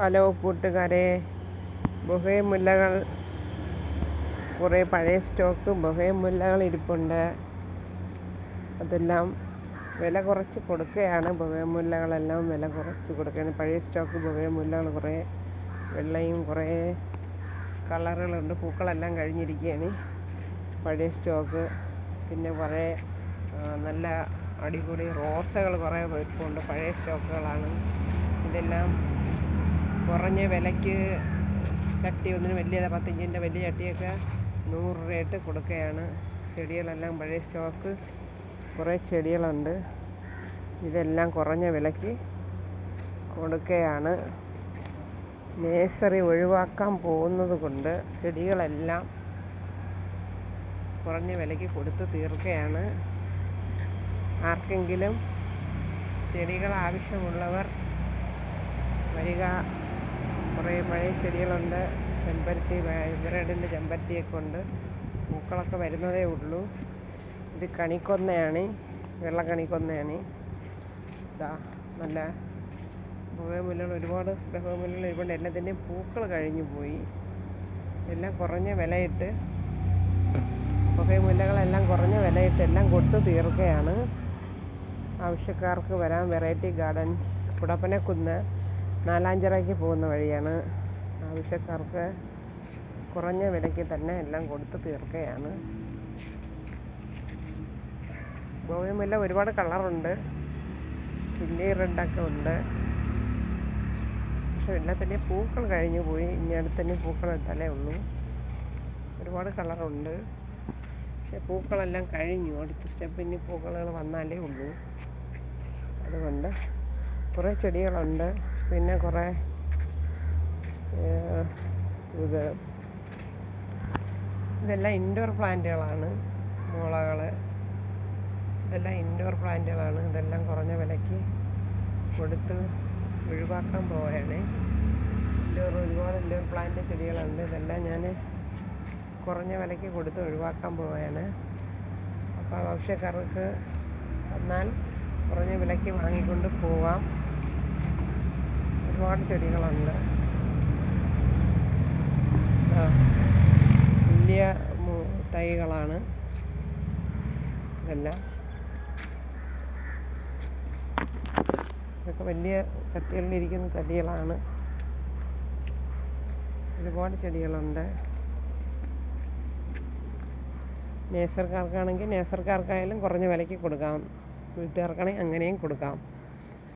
Hello കൂട്ടുകാരെ, ബൊഹേ മുല്ലകൾ, കുറേ പഴയ സ്റ്റോക്ക് ബൊഹേ മുല്ലകൾ ഇരിപ്പുണ്ട്. അതെല്ലാം വില കുറച്ച് കൊടുക്കുകയാണ്. ബൊഹേ മുല്ലകളെല്ലാം വില കുറച്ച് കൊടുക്കുകയാണ്. പഴയ സ്റ്റോക്ക് ബൊഹേ മുല്ലകൾ കുറേ വെള്ളയും കുറേ കളറുകളുണ്ട്. പൂക്കളെല്ലാം കഴിഞ്ഞിരിക്കുകയാണ്. പഴയ സ്റ്റോക്ക് പിന്നെ കുറേ നല്ല അടിപൊളി റോസകൾ കുറേ ഇരിപ്പുണ്ട്. പഴയ സ്റ്റോക്കുകളാണ് ഇതെല്ലാം. കുറഞ്ഞ വിലയ്ക്ക് ചട്ടി ഒന്നിന് വലിയ 10 ഇഞ്ചിൻ്റെ വലിയ ചട്ടിയൊക്കെ 100 രൂപയിട്ട് കൊടുക്കുകയാണ്. ചെടികളെല്ലാം പഴയ സ്റ്റോക്ക് കുറേ ചെടികളുണ്ട്. ഇതെല്ലാം കുറഞ്ഞ വിലയ്ക്ക് കൊടുക്കുകയാണ്. നേഴ്സറി ഒഴിവാക്കാൻ പോകുന്നത് കൊണ്ട് ചെടികളെല്ലാം കുറഞ്ഞ വിലയ്ക്ക് കൊടുത്ത് തീർക്കുകയാണ്. ആർക്കെങ്കിലും ചെടികൾ ആവശ്യമുള്ളവർ വരിക. കുറേ പഴയ ചെടികളുണ്ട്. ചെമ്പരത്തി, ഹൈബ്രിഡിൻ്റെ ചെമ്പരത്തിയൊക്കെ ഉണ്ട്. പൂക്കളൊക്കെ വരുന്നതേ ഉള്ളൂ. ഇത് കണിക്കൊന്നയാണ്, വെള്ള കണിക്കൊന്നയാണ്. ഇതാ നല്ല ബൊഹേ മുല്ലകൾ, ഒരുപാട് ബൊഹേ മുല്ലകൾ ഒരുപാട്. എല്ലാത്തിൻ്റെയും പൂക്കൾ കഴിഞ്ഞു പോയി. എല്ലാം കുറഞ്ഞ വിലയിട്ട്, ബൊഹേ മുല്ലകളെല്ലാം കുറഞ്ഞ വിലയിട്ട് എല്ലാം കൊടുത്ത് തീർക്കുകയാണ്. ആവശ്യക്കാർക്ക് വരാം. വെറൈറ്റി ഗാർഡൻസ്, കുടപ്പനക്കുന്ന്, നാലാഞ്ചിറയ്ക്ക് പോകുന്ന വഴിയാണ്. ആവശ്യക്കാർക്ക് കുറഞ്ഞ വിലയ്ക്ക് തന്നെ എല്ലാം കൊടുത്ത് തീർക്കുകയാണ്. ബൊഹേ മുല്ല ഒരുപാട് കളറുണ്ട്. ചില്ലി റെഡൊക്കെ ഉണ്ട്. പക്ഷെ എല്ലാത്തിൻ്റെയും പൂക്കൾ കഴിഞ്ഞു പോയി. ഇനി അടുത്തന്നെ പൂക്കൾ ഇട്ടാലേ ഉള്ളൂ. ഒരുപാട് കളറുണ്ട്, പക്ഷെ പൂക്കളെല്ലാം കഴിഞ്ഞു. അടുത്ത സ്റ്റെപ്പിന് പൂക്കളുകൾ വന്നാലേ ഉള്ളൂ. അതുകൊണ്ട് കുറേ ചെടികളുണ്ട്. പിന്നെ കുറേ ഇതെല്ലാം ഇൻഡോർ പ്ലാന്റുകളാണ്. മുളകൾ, ഇതെല്ലാം ഇൻഡോർ പ്ലാന്റുകളാണ്. ഇതെല്ലാം കുറഞ്ഞ വിലയ്ക്ക് കൊടുത്ത് ഒഴിവാക്കാൻ പോവുകയാണ്. ഒരുപാട് ഇൻഡോർ പ്ലാന്റ് ചെടികളുണ്ട്. ഇതെല്ലാം ഞാൻ കുറഞ്ഞ വിലയ്ക്ക് കൊടുത്ത് ഒഴിവാക്കാൻ പോവുകയാണ്. അപ്പോൾ ആവശ്യക്കാർക്ക് വന്നാൽ കുറഞ്ഞ വിലയ്ക്ക് വാങ്ങിക്കൊണ്ട് പോവാം. ഒരുപാട് ചെടികളുണ്ട്. വലിയ തൈകളാണ് ഇതെല്ലാം. ഇതൊക്കെ വലിയ ചട്ടികളിലിരിക്കുന്ന ചെടികളാണ്. ഒരുപാട് ചെടികളുണ്ട്. നേഴ്സറിക്കാർക്കാണെങ്കിൽ നേഴ്സറിക്കാർക്കായാലും കുറഞ്ഞ വിലയ്ക്ക് കൊടുക്കാം. വീട്ടുകാർക്കാണെങ്കിൽ അങ്ങനെയും കൊടുക്കാം.